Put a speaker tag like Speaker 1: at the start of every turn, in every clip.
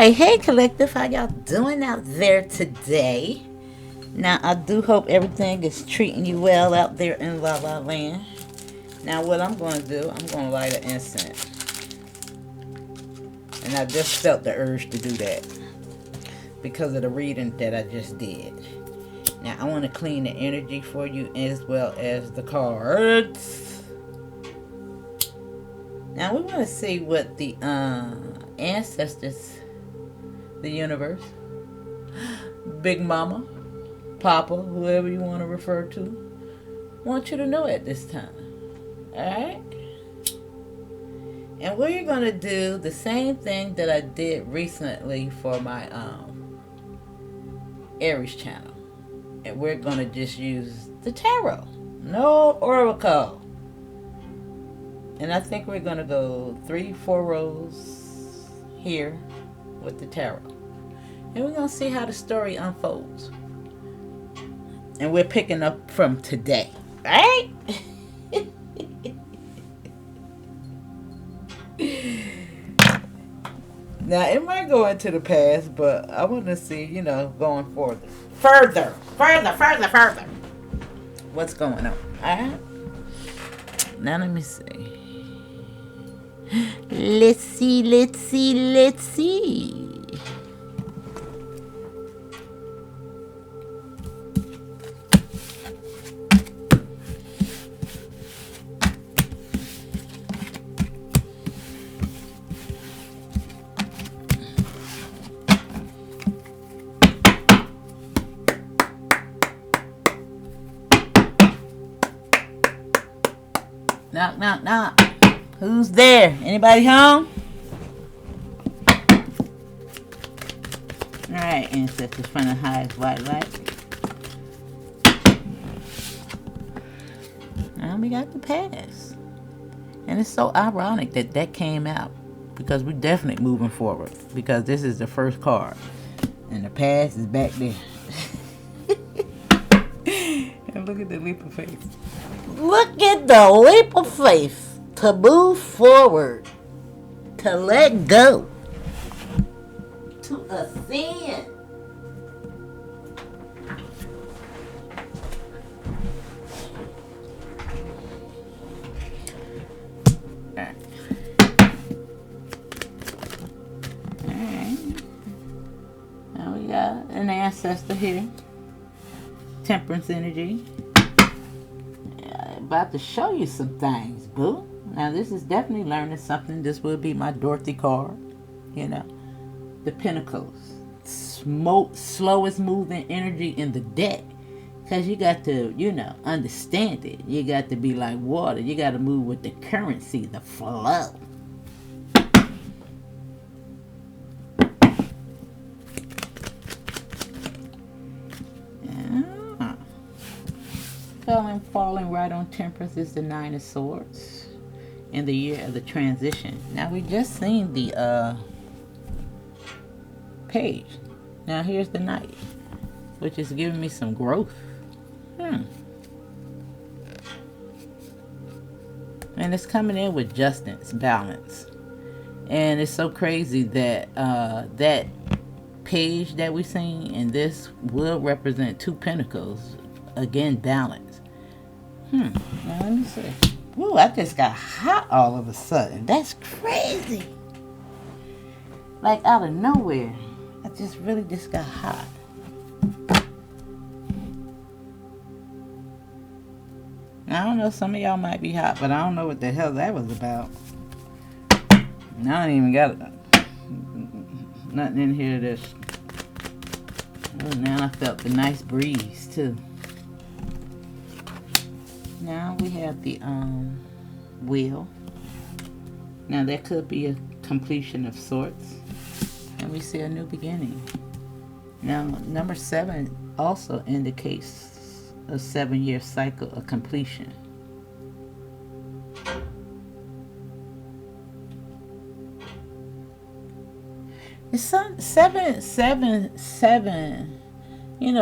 Speaker 1: Alright, hey collective, how y'all doing out there today? Now I do hope everything is treating you well out there in La La Land. Now what I'm going to do, I'm going to light an incense. And I just felt the urge to do that because of the reading that I just did. Now I want to clean the energy for you as well as the cards. Now we want to see what the ancestors, the universe, Big Mama, Papa, whoever you want to refer to, want you to know at this time. Alright? And we're going to do the same thing that I did recently for my Aries channel. And we're going to just use the tarot. No oracle. And I think we're going to go 3-4 rows here with the tarot. And we're going to see how the story unfolds. And we're picking up from today. Right? Now, it might go into the past, but I want to see, going forward. Further. What's going on? Alright? Now, let me see. Let's see. Knock. Who's there? Anybody home? Alright, ancestors from the highest white light. Now we got the past. And it's so ironic that came out. Because we're definitely moving forward. Because this is the first card. And the past is back there. And look at the leap of faith. Look at the leap of faith. To move forward. To let go. To ascend. Alright. Now we got an ancestor here. Temperance energy. About to show you some things, boo. Now this is definitely learning something. This will be my Dorothy card. The Pentacles. Slowest moving energy in the deck. Because you got to, understand it. You got to be like water. You got to move with the currency, the flow. Falling right on Temperance is the 9 of Swords in the year of the transition. Now we just seen the page. Now here's the Knight, which is giving me some growth. And it's coming in with justice, balance. And it's so crazy that that page that we seen in this will represent 2 pentacles. Again, balance. Now let me see. Woo, I just got hot all of a sudden. That's crazy. Like out of nowhere. I really got hot. I don't know, some of y'all might be hot, but I don't know what the hell that was about. I don't even got nothing in here that's... Oh, now I felt the nice breeze too. Now we have the wheel. Now that could be a completion of sorts. And we see a new beginning. Now number 7 also indicates a 7-year cycle of completion. It's 7.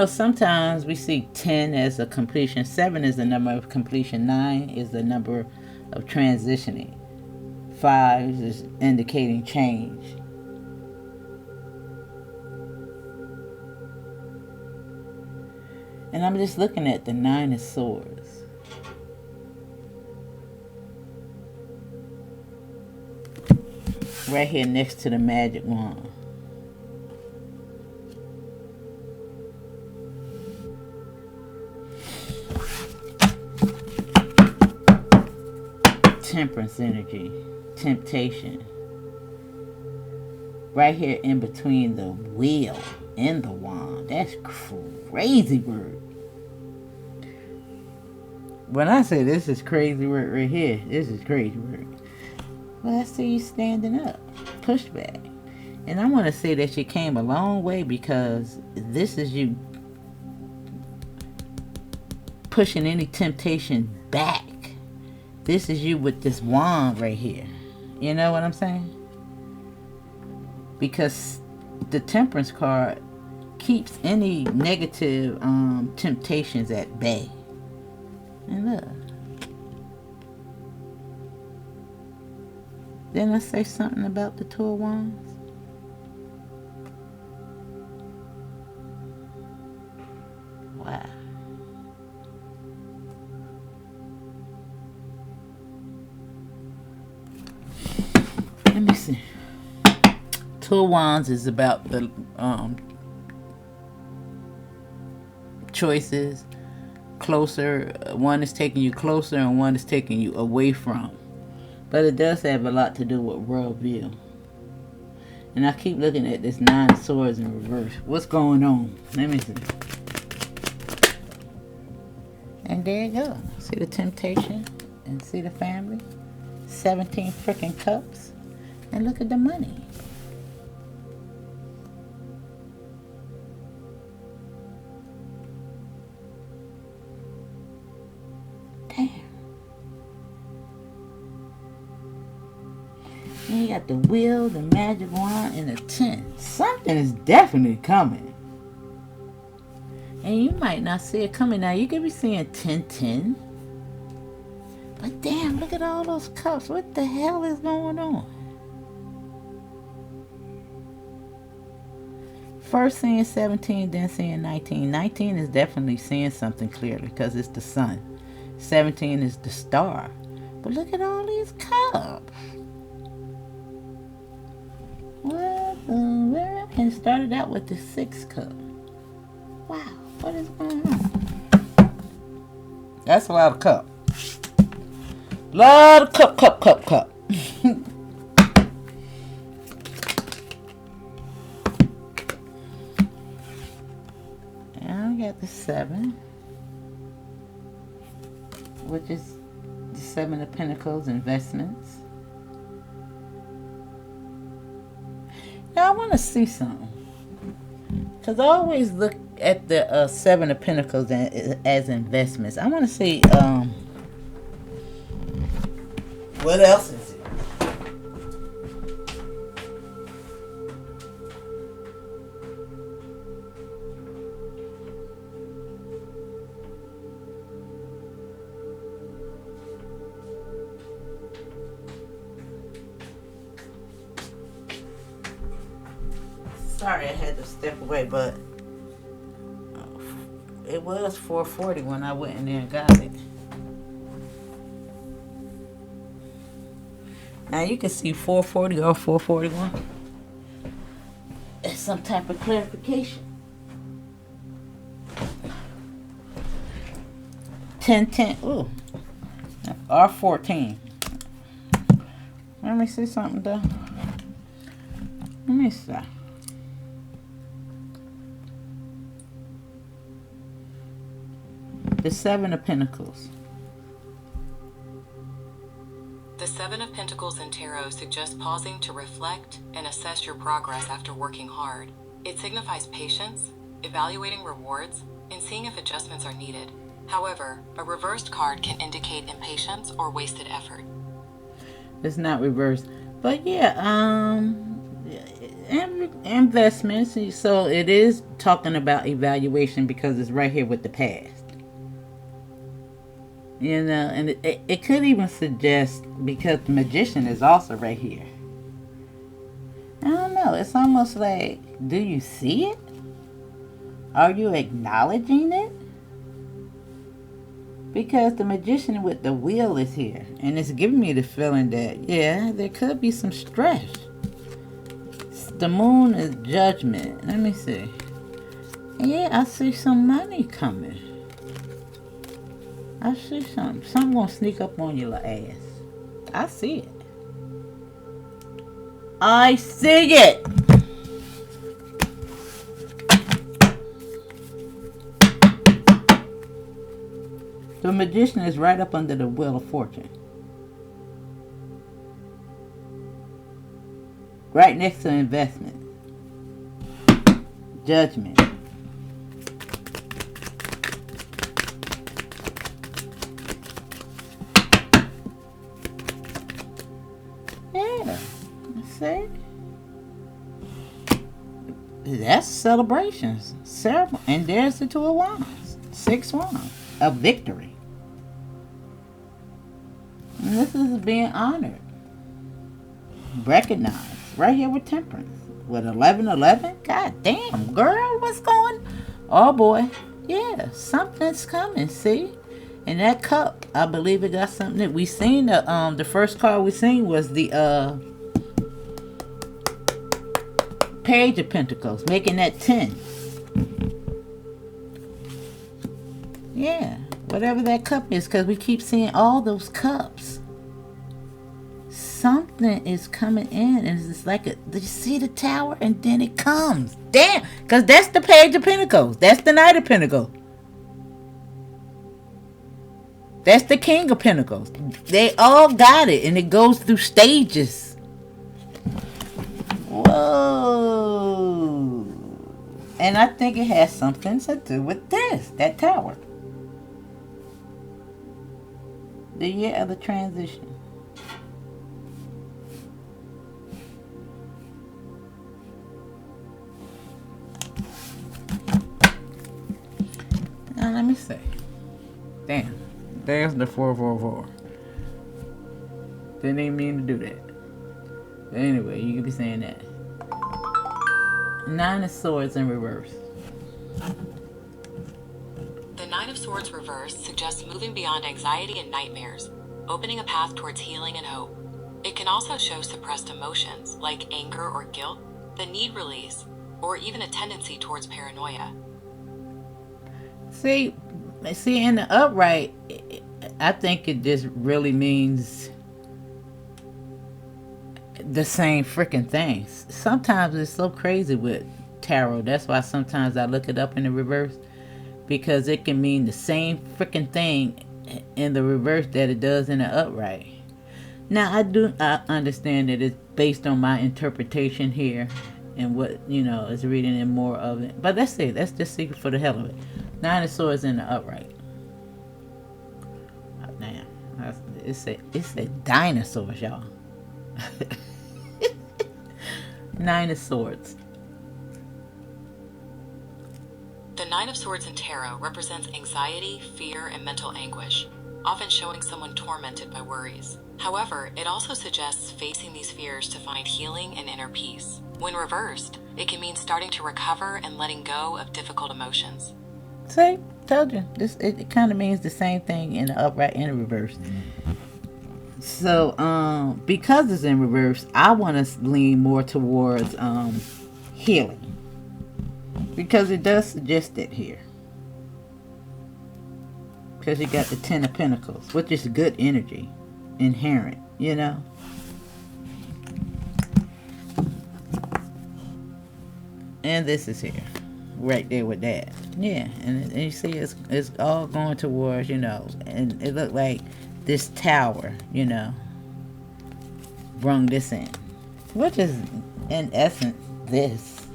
Speaker 1: Sometimes we see 10 as a completion. 7 is the number of completion. 9 is the number of transitioning. 5 is indicating change. And I'm just looking at the Nine of Swords. Right here next to the Magic Wand. Temperance energy, temptation. Right here in between the wheel and the wand. That's crazy work. When I say this is crazy work right here, this is crazy work. Well, I see you standing up, pushback. And I want to say that you came a long way, because this is you pushing any temptation back. This is you with this wand right here. You know what I'm saying? Because the Temperance card keeps any negative temptations at bay. And look. Didn't I say something about the Two of Wands? Wow. Let me see. Two of Wands is about the choices. Closer. One is taking you closer and one is taking you away from. But it does have a lot to do with worldview. And I keep looking at this Nine of Swords in reverse. What's going on? Let me see. And there you go. See the temptation and see the family. 17 freaking cups. And look at the money. Damn. And you got the wheel, the magic wand, and the 10. Something is definitely coming. And you might not see it coming now. You could be seeing 10-10. But damn, look at all those cups. What the hell is going on? First seeing 17, then seeing 19. 19 is definitely seeing something clearly because it's the sun. 17 is the star. But look at all these cups. What the world? And started out with the 6 cup. Wow, what is going on? That's a lot of cup. Lot of cup. Got the 7, which is the 7 of Pentacles, investments. Now I want to see something, because I always look at the 7 of Pentacles as investments. I want to see what else is it? Sorry, I had to step away, but it was 440 when I went in there and got it. Now you can see 440 or 441. It's some type of clarification. 1010. Ooh. R14. Let me see something though. Let me see. The 7 of Pentacles.
Speaker 2: The 7 of Pentacles in Tarot suggests pausing to reflect and assess your progress after working hard. It signifies patience, evaluating rewards, and seeing if adjustments are needed. However, a reversed card can indicate impatience or wasted effort.
Speaker 1: It's not reversed. But yeah, investments. So it is talking about evaluation because it's right here with the past. You know, and it could even suggest, because the Magician is also right here. I don't know. It's almost like, do you see it? Are you acknowledging it? Because the magician with the wheel is here. And it's giving me the feeling that, yeah, there could be some stress. The moon is judgment. Let me see. Yeah, I see some money coming. I see something. Something gonna sneak up on your ass. I see it. I see it. The magician is right up under the wheel of fortune. Right next to investment. Judgment. Yeah. See? That's celebrations. And there's the Two of Wands. 6 Wands. A victory. And this is being honored. Recognized. Right here with Temperance. With 1111. God damn, girl. What's going? Oh, boy. Yeah. Something's coming. See? And that cup, I believe it got something that we seen. The first card we seen was the Page of Pentacles, making that 10. Yeah, whatever that cup is, because we keep seeing all those cups. Something is coming in, and it's like did you see the Tower? And then it comes. Damn, because that's the Page of Pentacles. That's the Knight of Pentacles. That's the King of Pentacles. They all got it, and it goes through stages. Whoa. And I think it has something to do with this, that Tower. The year of the transition. Now let me see. Damn. There's the 444. Didn't even mean to do that. But anyway, you could be saying that. 9 of Swords in reverse.
Speaker 2: The Nine of Swords reversed suggests moving beyond anxiety and nightmares, opening a path towards healing and hope. It can also show suppressed emotions like anger or guilt that need release, or even a tendency towards paranoia.
Speaker 1: See, in the upright, I think it just really means the same freaking things. Sometimes it's so crazy with tarot. That's why sometimes I look it up in the reverse, because it can mean the same freaking thing in the reverse that it does in the upright. Now I understand that it's based on my interpretation here and what is reading in more of it. But let's see. Let's just see for the hell of it. 9 of Swords in the upright. Oh, damn. It said dinosaurs, y'all. 9 of Swords.
Speaker 2: The Nine of Swords in tarot represents anxiety, fear, and mental anguish, often showing someone tormented by worries. However, it also suggests facing these fears to find healing and inner peace. When reversed, it can mean starting to recover and letting go of difficult emotions.
Speaker 1: See, told you. It kind of means the same thing in the upright and the reverse. So, because it's in reverse, I want to lean more towards healing, because it does suggest it here. Because you got the 10 of Pentacles, which is good energy, inherent, And this is here, right there with that. Yeah, and you see it's all going towards, and it looked like this Tower, brung this in. Which is, in essence, this,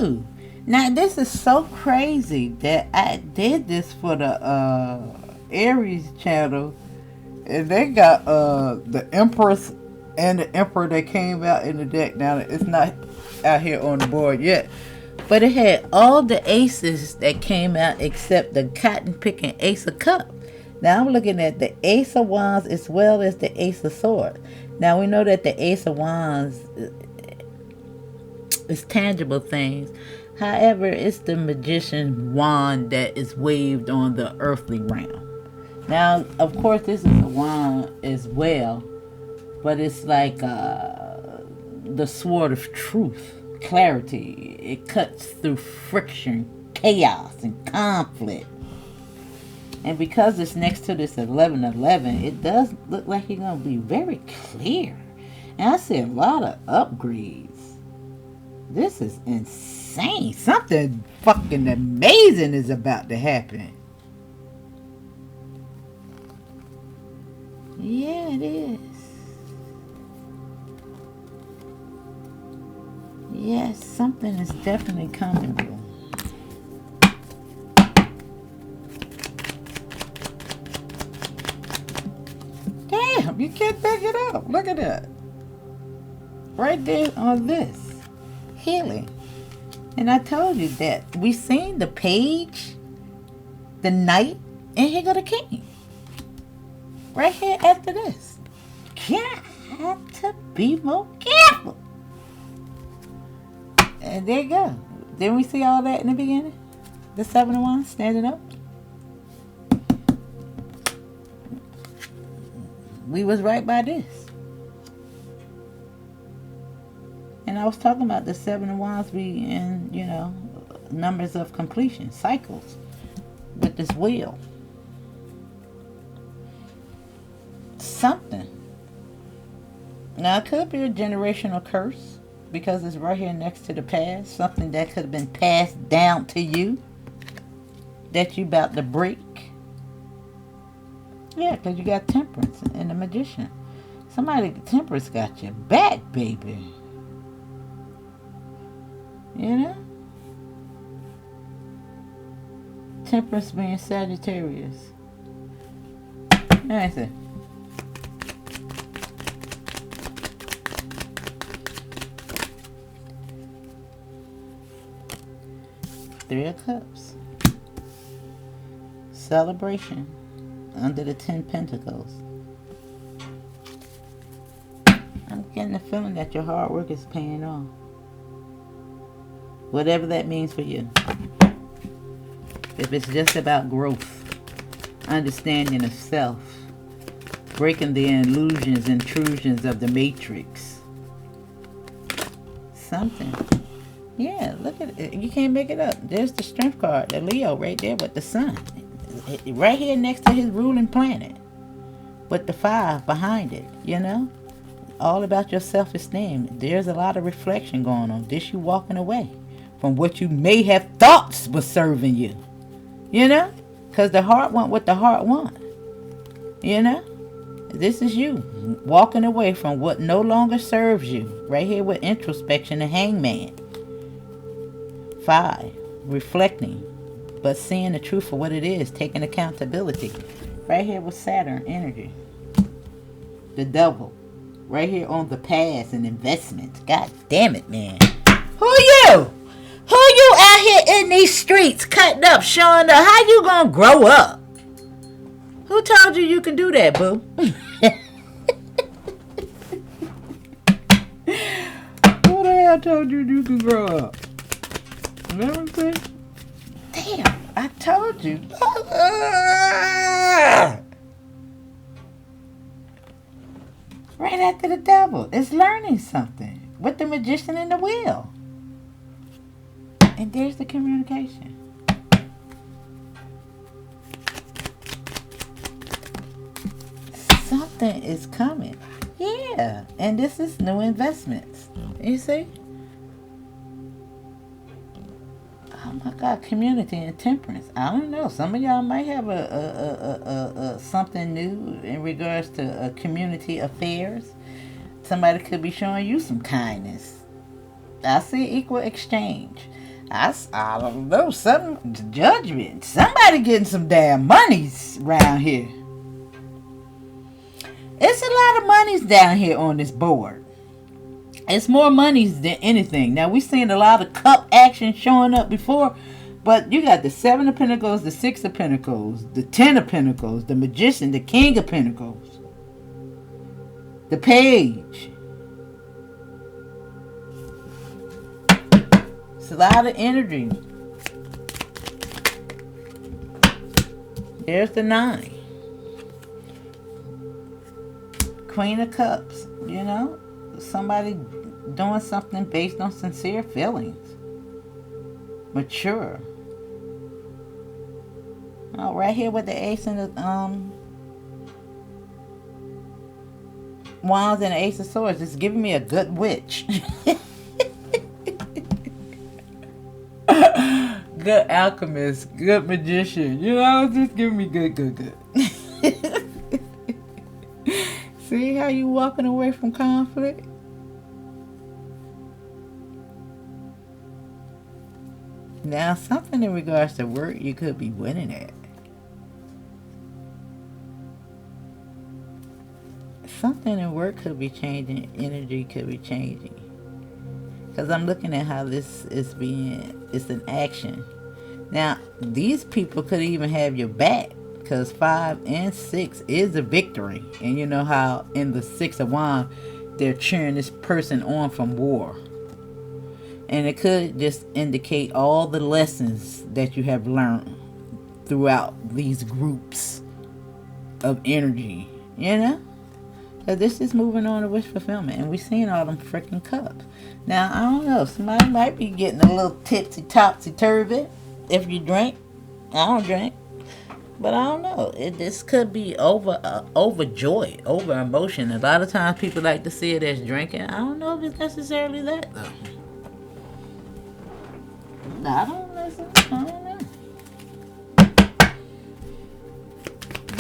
Speaker 1: Ooh. Now, this is so crazy that I did this for the Aries channel. And they got the Empress and the Emperor that came out in the deck. Now, it's not out here on the board yet. But it had all the aces that came out except the cotton picking Ace of Cups. Now I'm looking at the Ace of Wands as well as the Ace of Swords. Now we know that the Ace of Wands is tangible things. However, it's the magician's wand that is waved on the earthly realm. Now, of course, this is a wand as well, but it's like the sword of truth, clarity. It cuts through friction, chaos, and conflict. And because it's next to this 1111, it does look like you're going to be very clear. And I see a lot of upgrades. This is insane. Something fucking amazing is about to happen. Yeah, it is. Yes, something is definitely coming, bro. Damn, you can't back it up. Look at that. Right there on this. Healing. And I told you that we seen the page, the knight, and here go the king. Right here after this. Got to be more careful. And there you go. Didn't we see all that in the beginning? The 7 of Wands standing up. We was right by this. And I was talking about the 7 of Wands being, numbers of completion, cycles with this wheel. Something. Now, it could be a generational curse because it's right here next to the past. Something that could have been passed down to you that you about to break. Yeah, because you got Temperance and the Magician. Somebody, Temperance got your back, baby. You know? Temperance being Sagittarius. Let me see. Three of Cups. Celebration under the 10 Pentacles. I'm getting the feeling that your hard work is paying off. Whatever that means for you. If it's just about growth, understanding of self, breaking the illusions, intrusions of the matrix. Something. Yeah, look at it. You can't make it up. There's the Strength card, the Leo right there with the sun. Right here next to his ruling planet. With the 5 behind it, All about your self-esteem. There's a lot of reflection going on. This you walking away from what you may have thought was serving you. Because the heart want what the heart want. This is you walking away from what no longer serves you. Right here with introspection and hangman. 5, reflecting, but seeing the truth for what it is, taking accountability. Right here with Saturn energy. The Devil. Right here on the past and investments. God damn it, man. Who you? Who you out here in these streets cutting up, showing up? How you gonna grow up? Who told you you can do that, boo? Who the hell told you can grow up? Never see? Damn, I told you. Right after the Devil. It's learning something. With the Magician and the Wheel. And there's the communication. Something is coming. Yeah. And this is new investments. You see? Oh my God, community and temperance. I don't know. Some of y'all might have a something new in regards to community affairs. Somebody could be showing you some kindness. I see equal exchange. I don't know, some judgment. Somebody getting some damn monies around here. It's a lot of monies down here on this board. It's more monies than anything. Now, we've seen a lot of cup action showing up before, But you got the Seven of Pentacles, the Six of Pentacles, the Ten of Pentacles, the Magician, the King of Pentacles, the Page. It's a lot of energy. There's the Nine. Queen of Cups. You know, somebody doing something based on sincere feelings. Mature. Oh, right here with the Ace and the Wands and the Ace of Swords. It's giving me a good witch. Good alchemist. Good magician. You know, it's just giving me good. See how you walking away from conflict? Now, something in regards to work you could be winning at. Something in work could be changing. Energy could be changing. Because I'm looking at how this is it's an action. Now, these people could even have your back. Because 5 and 6 is a victory. And you know how in the 6 of Wands, they're cheering this person on from war. And it could just indicate all the lessons that you have learned throughout these groups of energy. You know? So this is moving on to wish fulfillment. And we're seeing all them freaking cups. Now, I don't know. Somebody might be getting a little tipsy-topsy-turvy if you drink. I don't drink. But I don't know. This could be overjoyed, over emotion. A lot of times people like to see it as drinking. I don't know if it's necessarily that, though. I don't know.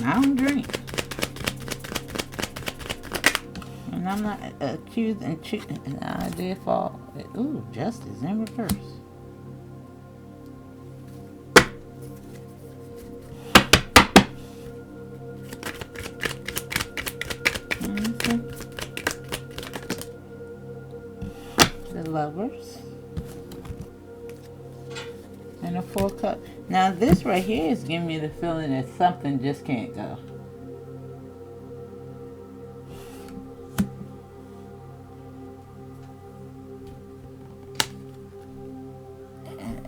Speaker 1: I don't drink. And I'm not accusing. I did fall. Ooh, justice in reverse. The Lovers. And a 4 cup. Now this right here is giving me the feeling that something just can't go.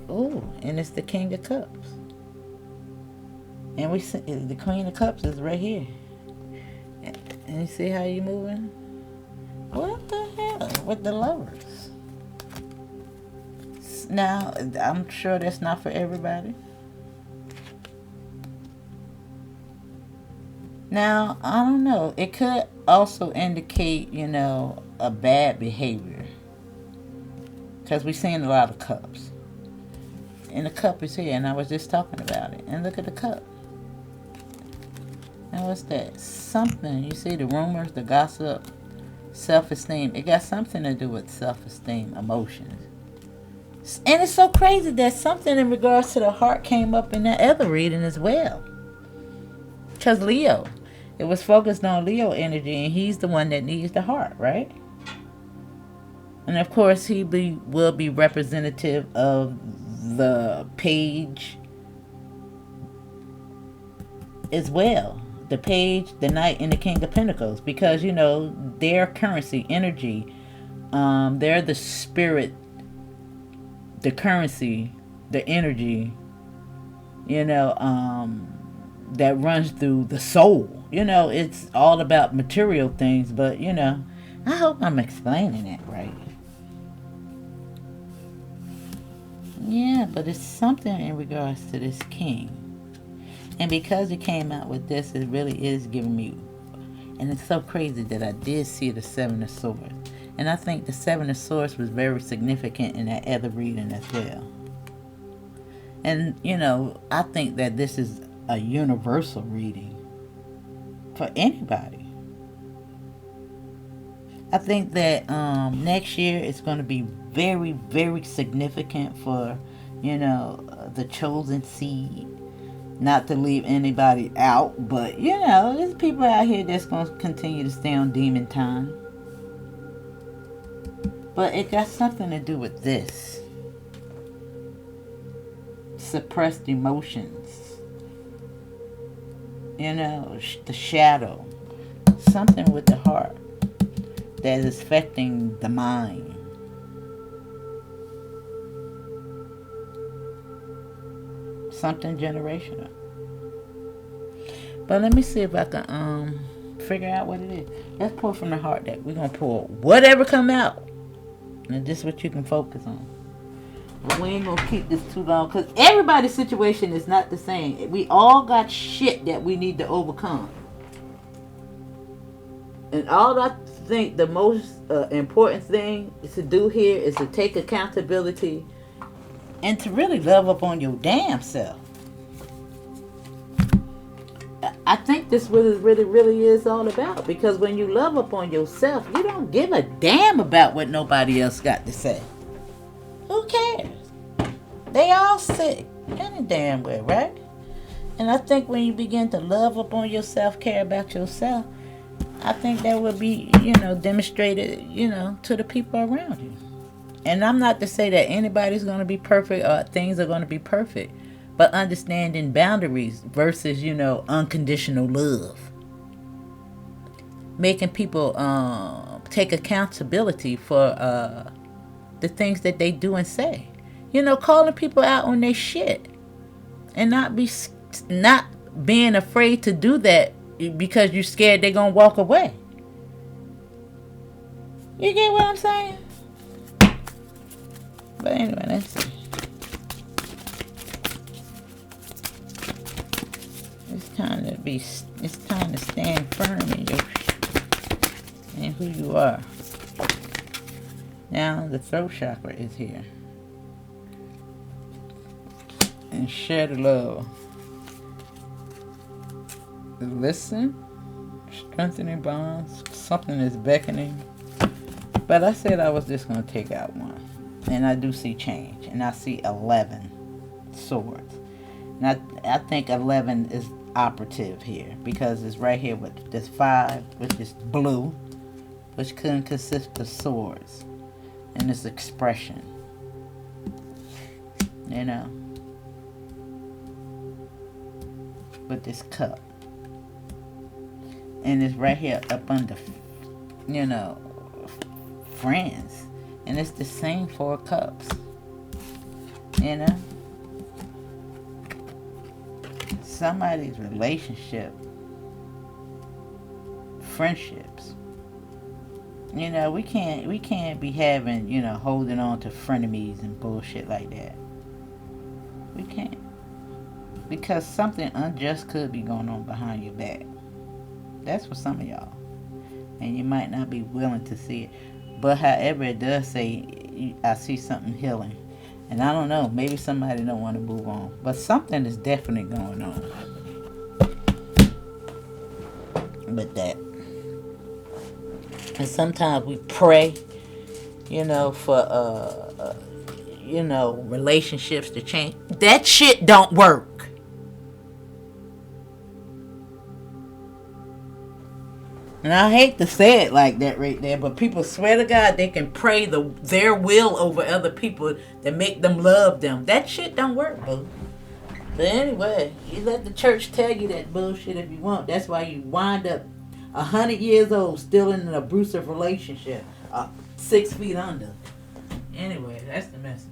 Speaker 1: Oh, and it's the King of Cups. And we see the Queen of Cups is right here. And you see how you moving? What the hell with the Lovers? Now, I'm sure that's not for everybody. Now, I don't know. It could also indicate, you know, a bad behavior. Because we're seeing a lot of cups. And the cup is here, and I was just talking about it. And look at the cup. And what's that? Something. You see the rumors, the gossip, self-esteem. It got something to do with self-esteem, emotions. And it's so crazy that something in regards to the heart came up in that other reading as well. Because Leo. It was focused on Leo energy, and he's the one that needs the heart, right? And of course, will be representative of the Page as well. The Page, the Knight, and the King of Pentacles. Because, you know, their currency, energy, they're the spirit, the currency, the energy, you know, that runs through the soul. You know, it's all about material things, but, you know, I hope I'm explaining it right. Yeah, but it's something in regards to this king. And because it came out with this, it really is giving me... And it's so crazy that I did see the 7 of Swords. And I think the 7 of Swords was very significant in that other reading as well. And, you know, I think that this is a universal reading for anybody. I think that next year it's going to be very, very significant for, you know, the chosen seed. Not to leave anybody out, but, you know, there's people out here that's going to continue to stay on demon time. But it got something to do with this. suppressed emotions, the shadow, something with the heart that is affecting the mind. Something generational. But let me see if I can figure out what it is. Let's pull from the heart deck. We're gonna pull whatever come out, and this is what you can focus on. But we ain't gonna keep this too long because everybody's situation is not the same. We all got shit that we need to overcome. And all I think the most important thing is to do here is to take accountability and to really love up on your damn self. I think this really is all about, because when you love up on yourself, you don't give a damn about what nobody else got to say. Who cares? They all sick any damn way, right? And I think when you begin to love up on yourself, care about yourself, I think that will be, demonstrated, to the people around you. And I'm not to say that anybody's going to be perfect or things are going to be perfect, but understanding boundaries versus, unconditional love. Making people take accountability for the things that they do and say. Calling people out on their shit. And not being afraid to do that because you're scared they're going to walk away. You get what I'm saying? But anyway, let's see. It's time to stand firm in who you are. Now the throat chakra is here. And share the love. Listen, strengthening bonds, something is beckoning. But I said I was just going to take out one. And I do see change. And I see 11 swords. And I think 11 is operative here, because it's right here with this 5, which is blue, which could consist of swords. And this expression. With this cup. And it's right here up under, friends. And it's the same 4 cups. Somebody's relationship, friendships. We can't be having, holding on to frenemies and bullshit like that. We can't. Because something unjust could be going on behind your back. That's for some of y'all. And you might not be willing to see it. But however, it does say, I see something healing. And I don't know, maybe somebody don't want to move on. But something is definitely going on with that. And sometimes we pray, for, relationships to change. That shit don't work. And I hate to say it like that right there, but people swear to God they can pray their will over other people to make them love them. That shit don't work, boo. But anyway, you let the church tell you that bullshit if you want. That's why you wind up 100 years old still in an abusive relationship, 6 feet under. Anyway, that's the message.